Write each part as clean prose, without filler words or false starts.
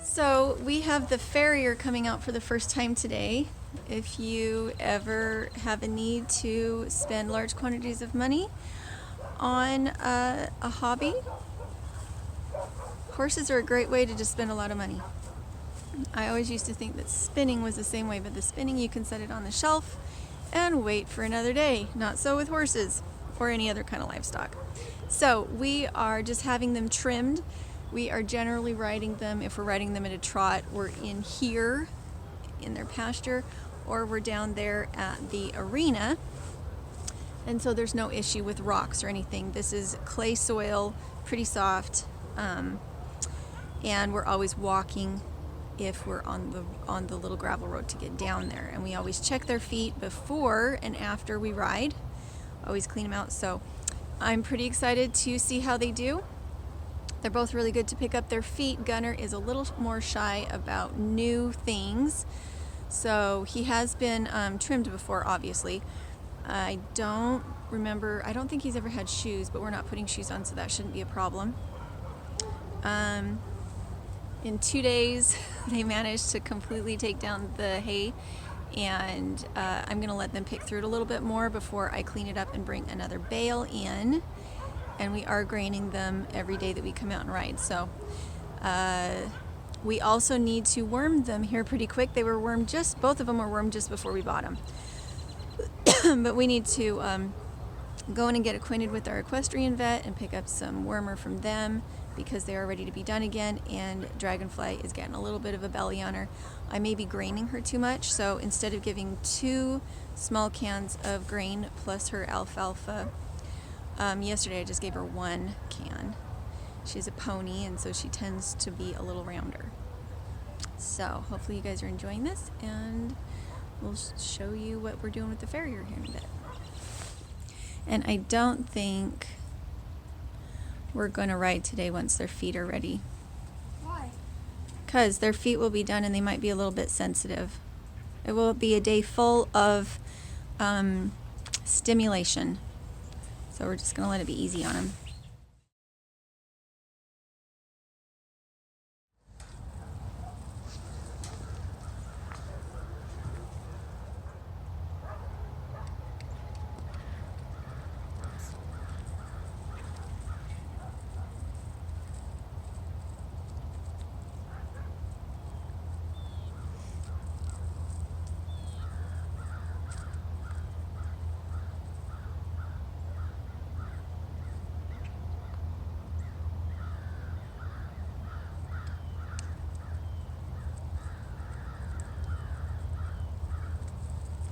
So we have the farrier coming out for the first time today. If you ever have a need to spend large quantities of money on a hobby, horses are a great way to just spend a lot of money. I always used to think that spinning was the same way, but the spinning you can set it on the shelf and wait for another day. Not so with horses or any other kind of livestock. So we are just having them trimmed. We are generally riding them, if we're riding them at a trot, we're in here in their pasture, or we're down there at the arena. And so there's no issue with rocks or anything. This is clay soil, pretty soft, and we're always walking if we're on the little gravel road to get down there. And we always check their feet before and after we ride. Always clean them out. So I'm pretty excited to see how they do. They're both really good to pick up their feet. Gunner is a little more shy about new things. So he has been trimmed before, obviously. I don't think he's ever had shoes, but we're not putting shoes on, so that shouldn't be a problem. In 2 days, they managed to completely take down the hay, and I'm going to let them pick through it a little bit more before I clean it up and bring another bale in. And we are graining them every day that we come out and ride. So we also need to worm them here pretty quick. They were wormed both of them were wormed just before we bought them. But we need to go in and get acquainted with our equestrian vet and pick up some wormer from them because they are ready to be done again. And Dragonfly is getting a little bit of a belly on her. I may be graining her too much, so instead of giving 2 small cans of grain plus her alfalfa, yesterday I just gave her 1 can. She's a pony, and so she tends to be a little rounder. So hopefully you guys are enjoying this, and we'll show you what we're doing with the farrier here in a bit. And I don't think we're going to ride today once their feet are ready. Why? Because their feet will be done and they might be a little bit sensitive. It will be a day full of stimulation. So we're just going to let it be easy on them.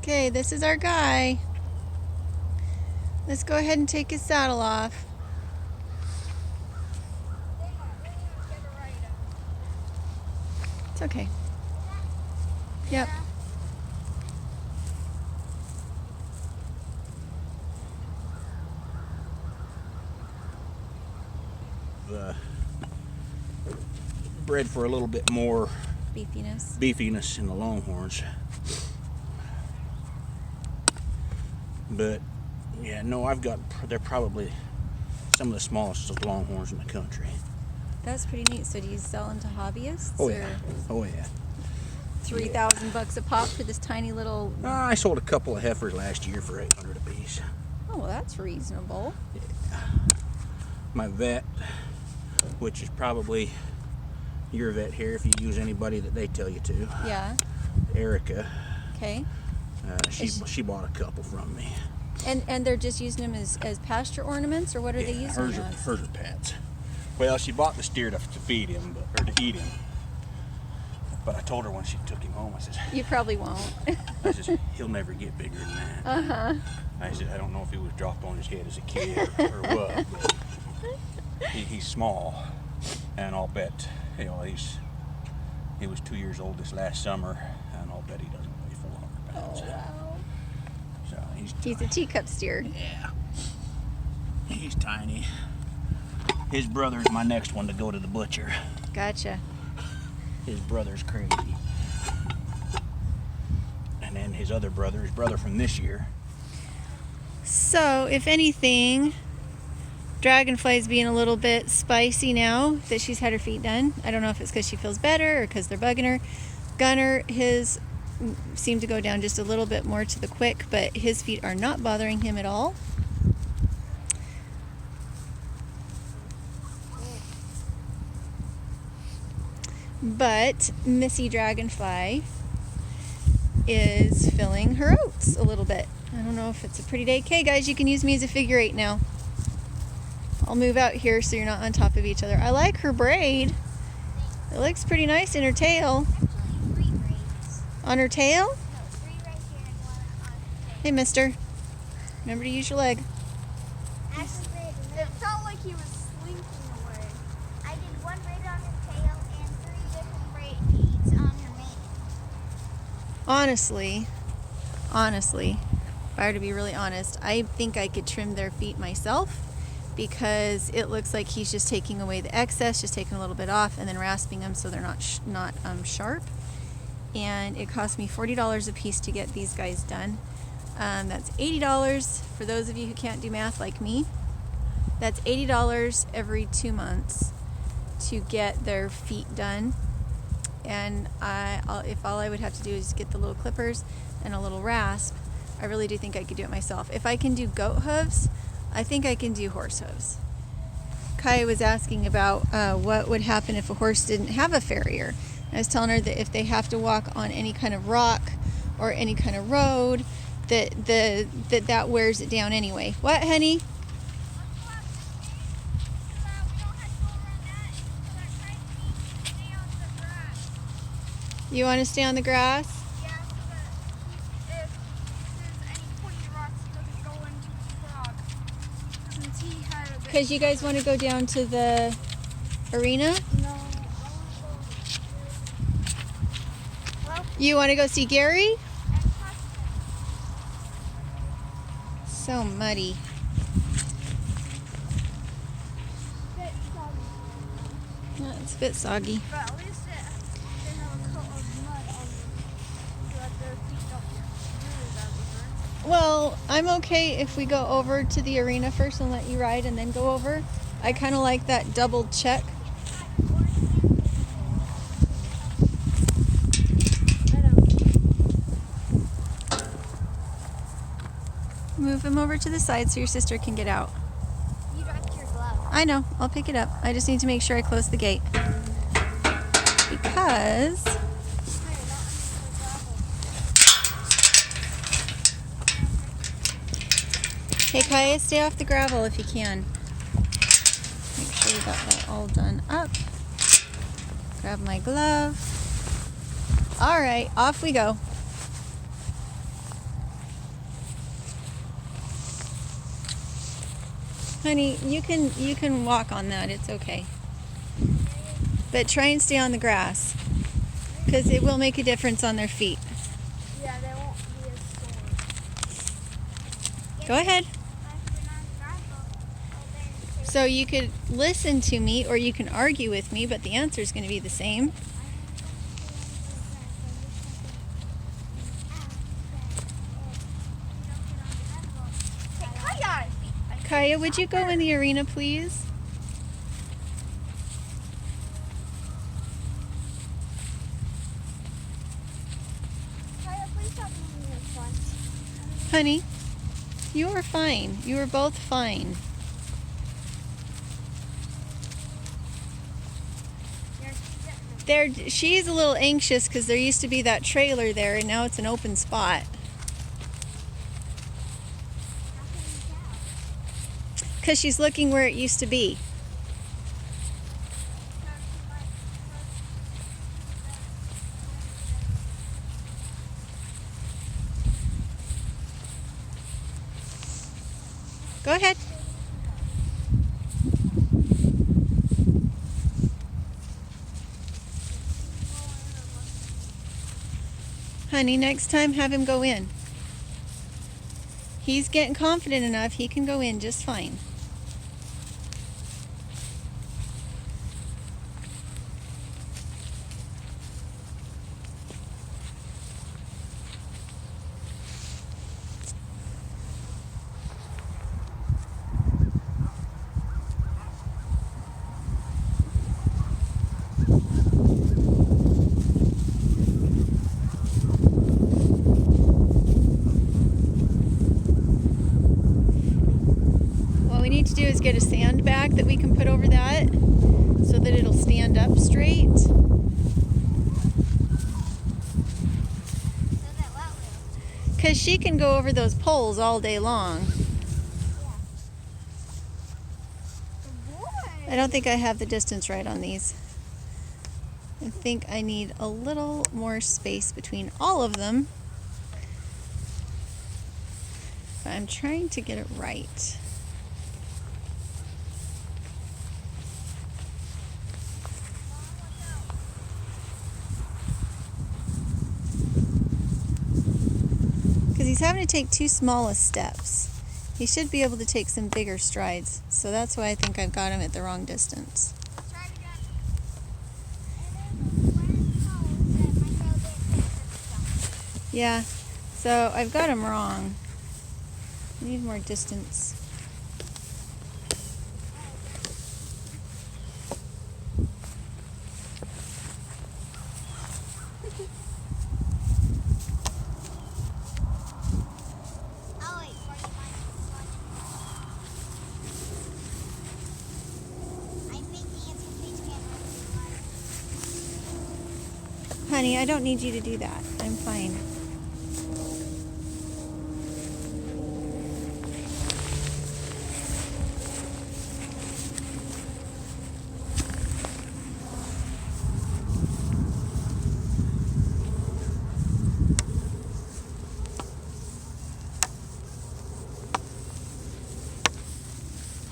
Okay, this is our guy. Let's go ahead and take his saddle off. It's okay. Yep. Bred for a little bit more beefiness in the Longhorns. But yeah, no, they're probably some of the smallest of Longhorns in the country. That's pretty neat. So do you sell them to hobbyists? Oh yeah. Oh yeah. $3,000 a pop for this tiny little... I sold a couple of heifers last year for $800 apiece. Oh, well, that's reasonable. Yeah. My vet, which is probably your vet here if you use anybody that they tell you to. Yeah. Erica. Okay. She bought a couple from me. And they're just using them as pasture ornaments, or what are they using hers them as? Hers are pets. Well, she bought the steer to feed him, or to eat him. But I told her when she took him home, I said... You probably won't. I said, he'll never get bigger than that. Uh-huh. I said, I don't know if he was dropped on his head as a kid or what, but he's small. And I'll bet, he was 2 years old this last summer, and I'll bet he doesn't weigh 400 pounds. Oh, wow. So he's a teacup steer. Yeah. He's tiny. His brother's my next one to go to the butcher. Gotcha. His brother's crazy. And then his brother from this year. So, if anything, Dragonfly's being a little bit spicy now that she's had her feet done. I don't know if it's because she feels better or because they're bugging her. Gunner, his seemed to go down just a little bit more to the quick, but his feet are not bothering him at all. But Missy Dragonfly is filling her oats a little bit. I don't know if it's a pretty day. Okay, guys, you can use me as a figure 8 now. I'll move out here so you're not on top of each other. I like her braid. It looks pretty nice in her tail. Actually, 3 braids. On her tail? No, 3 right here and 1 on the tail. Hey, mister. Remember to use your leg. Actually, it felt like he was slinking away. I did 1 braid on her tail and 3 different braids on her mane. Honestly, if I were to be really honest, I think I could trim their feet myself because it looks like he's just taking away the excess, just taking a little bit off and then rasping them so they're not sharp. And it cost me $40 a piece to get these guys done. That's $80 for those of you who can't do math like me. That's $80 every 2 months to get their feet done. And if all I would have to do is get the little clippers and a little rasp, I really do think I could do it myself. If I can do goat hooves, I think I can do horse hooves. Kaya was asking about what would happen if a horse didn't have a farrier. I was telling her that if they have to walk on any kind of rock or any kind of road, that wears it down anyway. What, honey? You want to stay on the grass? Yeah, so that if there's any pointy rocks, he doesn't go into the frog. Since he had a bit. Because you guys want to go down to the arena? No. Well, You want to go see Gary? and So muddy. bit soggy. Yeah, it's a bit soggy. But at least they have a coat of mud on them so that their feet don't get really badly burned. Well, I'm okay if we go over to the arena first and let you ride and then go over. I kind of like that double check. Move him over to the side so your sister can get out. You dropped your glove. I know, I'll pick it up. I just need to make sure I close the gate. Because hey, Kaya, stay off the gravel if you can. Make sure we got that all done up. Grab my glove. All right, off we go. Honey, you can walk on that. It's okay. But try and stay on the grass because it will make a difference on their feet. Yeah, they won't be as sore. Go ahead. So you could listen to me or you can argue with me, but the answer is going to be the same. Kaya, would you go in the arena, please? Honey, you are fine. You are both fine. She's a little anxious because there used to be that trailer there and now it's an open spot. Because she's looking where it used to be. Go ahead. Honey, next time have him go in. He's getting confident enough, he can go in just fine. to do is get a sandbag that we can put over that so that it'll stand up straight. So that what will? Because she can go over those poles all day long. Boy. I don't think I have the distance right on these. I think I need a little more space between all of them. But I'm trying to get it right. Because he's having to take too small of steps. He should be able to take some bigger strides. So that's why I think I've got him at the wrong distance. Let's try it again. And then one hole that my girl did take the Yeah, so I've got him wrong. I need more distance. I'll wait for you, I'm thinking it's complete again. Honey, I don't need you to do that. I'm fine.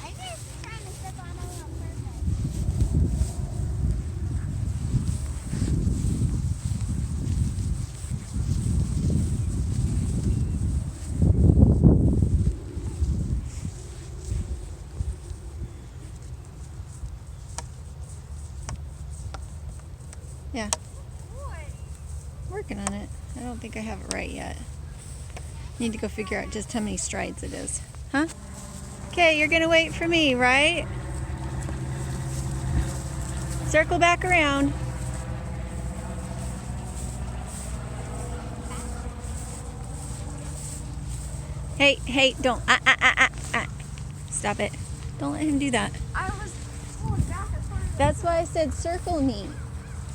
I'm just trying to step on a little purpose. Yeah, Boy. working on it. I don't think I have it right yet. Need to go figure out just how many strides it is. Huh? Okay, you're gonna wait for me, right? Circle back around. Hey, don't. Stop it. Don't let him do that. I was pulling back at first. That's why I said circle me.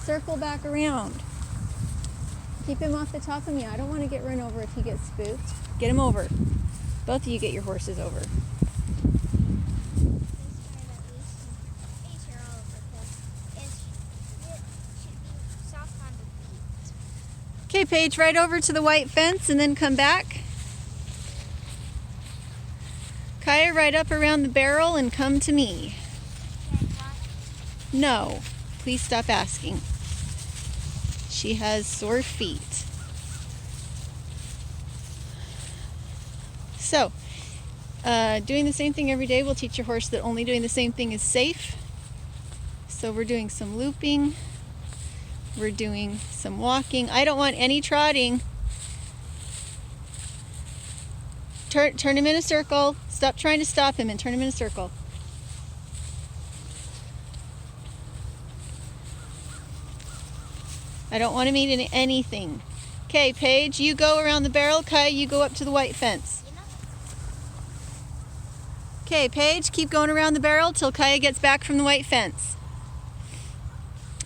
Circle back around. Keep him off the top of me. I don't want to get run over if he gets spooked. Get him over. Both of you get your horses over. Okay, Paige, right over to the white fence and then come back. Kaya, right up around the barrel and come to me. No, please stop asking. She has sore feet. So, doing the same thing every day will teach your horse that only doing the same thing is safe. So we're doing some looping. We're doing some walking. I don't want any trotting. Turn him in a circle. Stop trying to stop him and turn him in a circle. I don't want him eating anything. Okay, Paige, you go around the barrel. Kai, you go up to the white fence. Okay, Paige, keep going around the barrel till Kaya gets back from the white fence.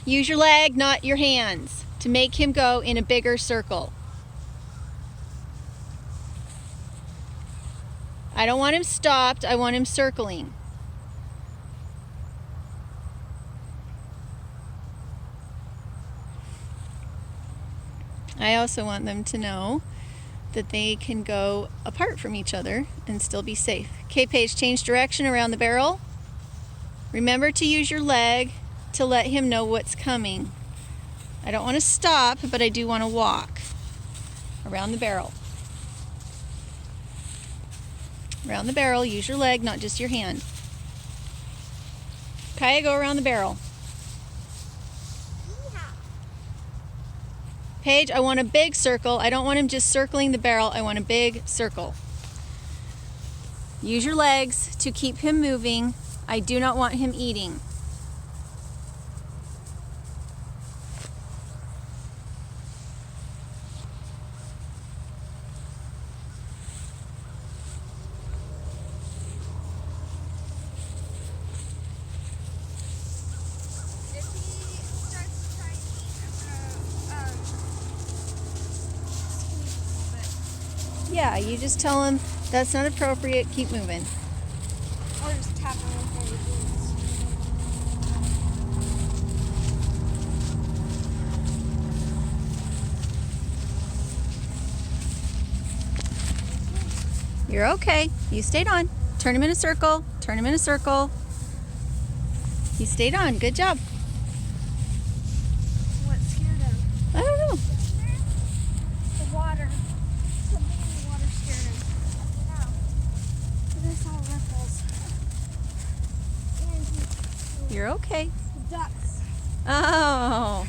Use your leg, not your hands, to make him go in a bigger circle. I don't want him stopped, I want him circling. I also want them to know that they can go apart from each other and still be safe. Okay, Paige, change direction around the barrel. Remember to use your leg to let him know what's coming. I don't want to stop, but I do want to walk around the barrel. Around the barrel, use your leg, not just your hand. Kaya, go around the barrel. Paige, I want a big circle. I don't want him just circling the barrel. I want a big circle. Use your legs to keep him moving. I do not want him eating. Yeah, you just tell him that's not appropriate, keep moving. Or just tap him with their boots. You're okay. You stayed on. Turn him in a circle. Turn him in a circle. You stayed on. Good job. What scared him? I don't know. The water. Something in the water scared him. No. I saw ripples. And You're okay. ducks. Oh.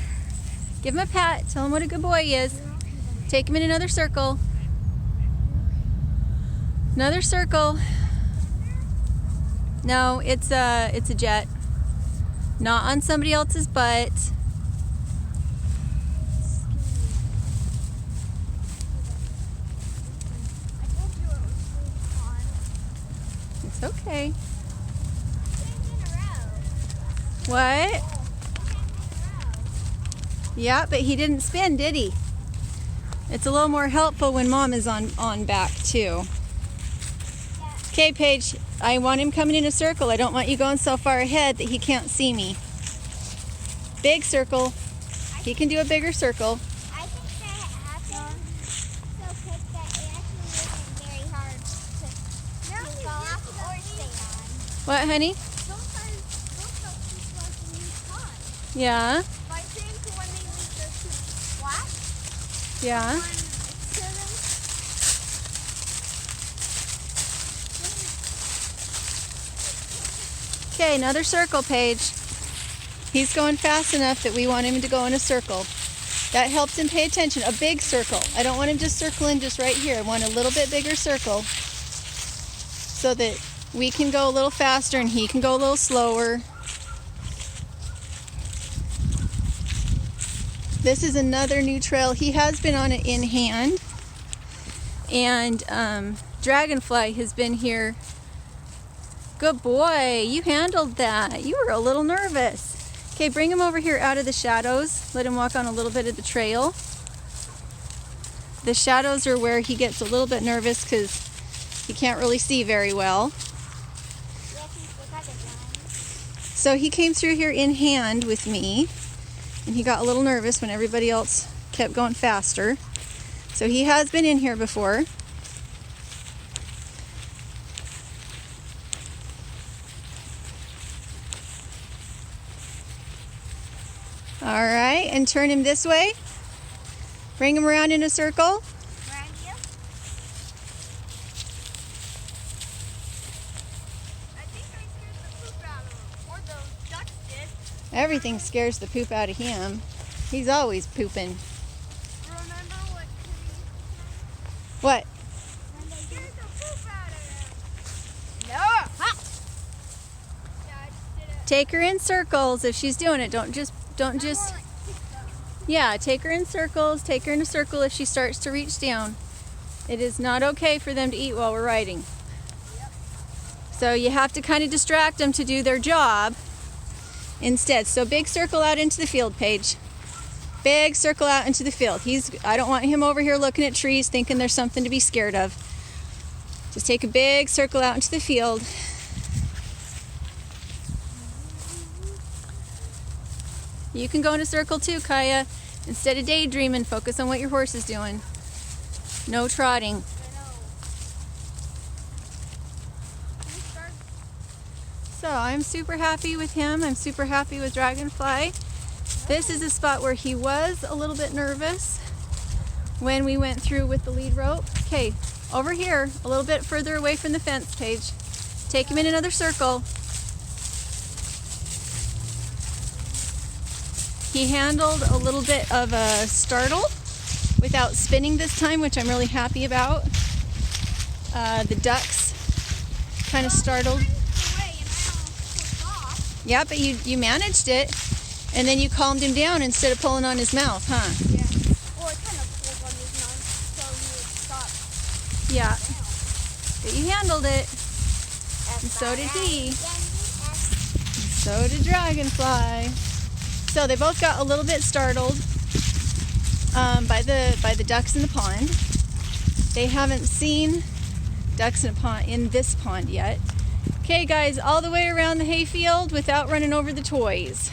Give him a pat. Tell him what a good boy he is. Take him in another circle. Another circle. No, it's a jet. Not on somebody else's butt. I told you it was really fun. It's okay. In a row. What? Yeah, but he didn't spin, did he? It's a little more helpful when Mom is on back too. Okay, Paige, I want him coming in a circle. I don't want you going so far ahead that he can't see me. Big circle. He can do a bigger circle. I think that happened so quick that it actually wasn't very hard to fall off or stay on. What, honey? Sometimes those people have to use time. Yeah, By saying to when they leave their poop flat, yeah. when it's to them, Okay, another circle, Paige. He's going fast enough that we want him to go in a circle. That helps him pay attention. A big circle. I don't want him just circling just right here. I want a little bit bigger circle so that we can go a little faster and he can go a little slower. This is another new trail. He has been on it in hand. And Dragonfly has been here. Good boy, you handled that. You were a little nervous. Okay, bring him over here out of the shadows. Let him walk on a little bit of the trail. The shadows are where he gets a little bit nervous because he can't really see very well. So he came through here in hand with me, and he got a little nervous when everybody else kept going faster. So he has been in here before. All right, and turn him this way. Bring him around in a circle. around you. I think I scared the poop out of him. Or those ducks did. Everything scares the poop out of him. He's always pooping. Remember what Kitty What? when they scared the poop out of him? No! Ha! Yeah, I just did it. Take her in circles if she's doing it. Don't just. More like kick them. Yeah, take her in circles. Take her in a circle if she starts to reach down. It is not okay for them to eat while we're riding. So you have to kind of distract them to do their job instead. So big circle out into the field, Paige. Big circle out into the field. I don't want him over here looking at trees thinking there's something to be scared of. Just take a big circle out into the field. You can go in a circle too, Kaya. Instead of daydreaming, focus on what your horse is doing. No trotting. I know. Can we start? So I'm super happy with him. I'm super happy with Dragonfly. This is a spot where he was a little bit nervous when we went through with the lead rope. Okay, over here, a little bit further away from the fence, Paige. Take him in another circle. He handled a little bit of a startle without spinning this time, which I'm really happy about. The ducks kind of startled. Away and I almost pushed off. Yeah, but you managed it, and then you calmed him down instead of pulling on his mouth, huh? Yeah. Well, it kind of pulled on his mouth so he would stop. Yeah. But you handled it, and so did he. And so did Dragonfly. So they both got a little bit startled by the ducks in the pond. They haven't seen ducks in this pond yet. Okay guys, all the way around the hayfield without running over the toys.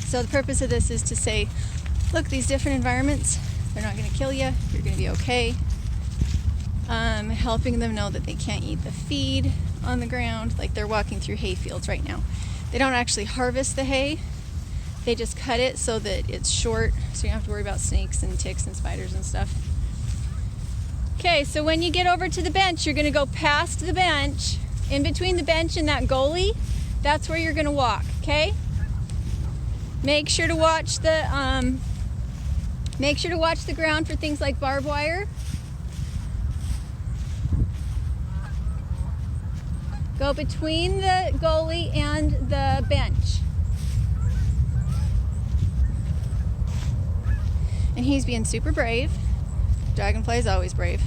So the purpose of this is to say, look, these different environments, they're not going to kill you. You're going to be okay. Helping them know that they can't eat the feed on the ground, like they're walking through hay fields right now. They don't actually harvest the hay. They just cut it so that it's short, so you don't have to worry about snakes and ticks and spiders and stuff. Okay, so when you get over to the bench, you're going to go past the bench. In between the bench and that goalie, that's where you're going to walk, okay? Make sure to watch the ground for things like barbed wire. Go between the goalie and the bench. And he's being super brave. Dragonfly is always brave.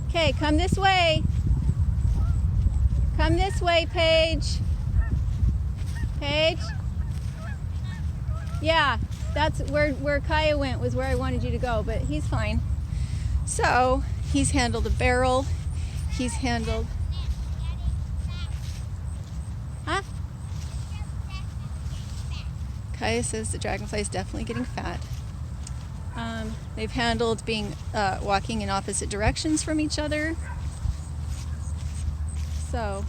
Okay, come this way. Come this way, Paige. Paige? Yeah, that's where Kaya went, was where I wanted you to go, but he's fine. So, he's handled a barrel. He's handled... Huh? Kaya says the dragonfly is definitely getting fat. They've handled walking in opposite directions from each other. So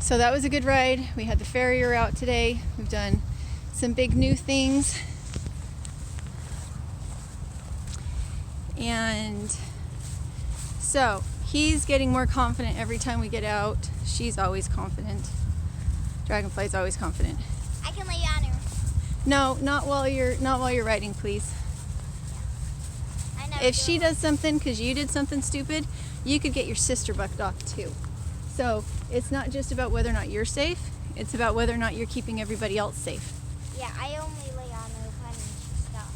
that was a good ride. We had the farrier out today. We've done some big new things. And so he's getting more confident every time we get out. She's always confident. Dragonfly's always confident. I can lay on her. No, not while you're riding, please. I never If do. she does something because you did something stupid, you could get your sister bucked off too. So it's not just about whether or not you're safe, it's about whether or not you're keeping everybody else safe. Yeah, I only lay on her when she stopped.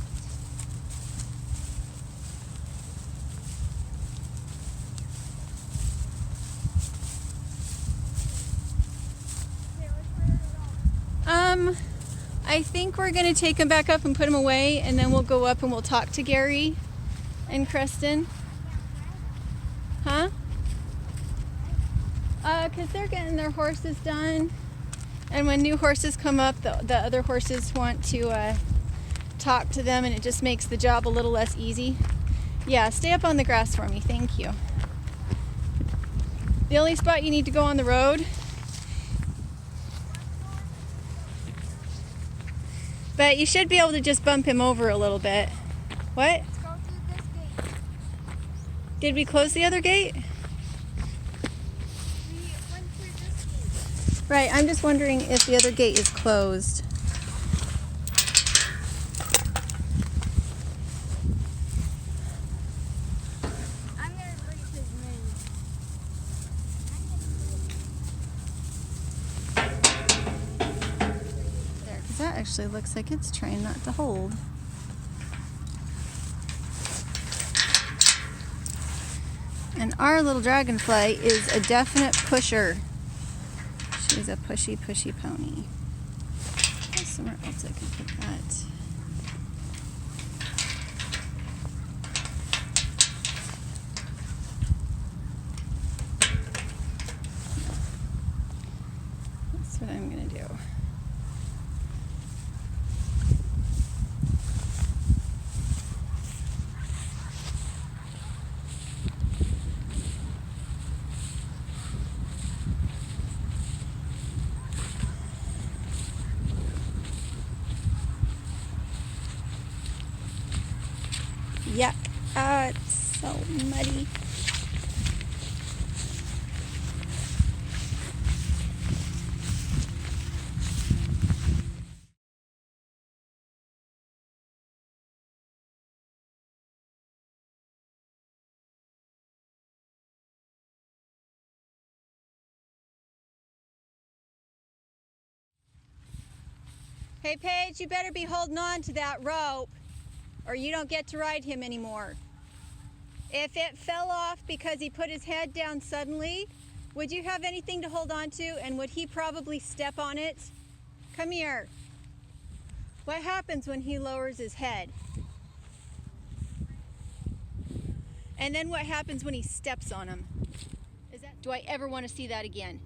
I think we're going to take him back up and put him away, and then we'll go up and we'll talk to Gary and Creston. Huh? Because they're getting their horses done. And when new horses come up, the other horses want to talk to them, and it just makes the job a little less easy. Yeah, stay up on the grass for me. Thank you. The only spot you need to go on the road. But you should be able to just bump him over a little bit. What? Let's go through this gate. Did we close the other gate? We went through this gate. Right, I'm just wondering if the other gate is closed. I'm going to break his name. There, because that actually looks like it's trying not to hold. And our little dragonfly is a definite pusher. She's a pushy, pushy pony. There's somewhere else I can put that. That's what I'm going to do. Yuck. It's so muddy. Hey Paige, you better be holding on to that rope or you don't get to ride him anymore. If it fell off because he put his head down suddenly, would you have anything to hold on to, and would he probably step on it? Come here. What happens when he lowers his head? And then what happens when he steps on him? Do I ever want to see that again?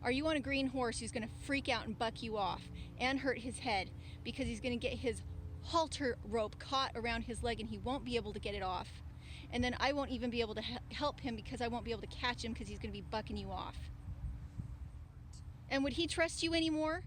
Are you on a green horse who's going to freak out and buck you off and hurt his head because he's going to get his halter rope caught around his leg and he won't be able to get it off? And then I won't even be able to help him because I won't be able to catch him because he's going to be bucking you off. And would he trust you anymore?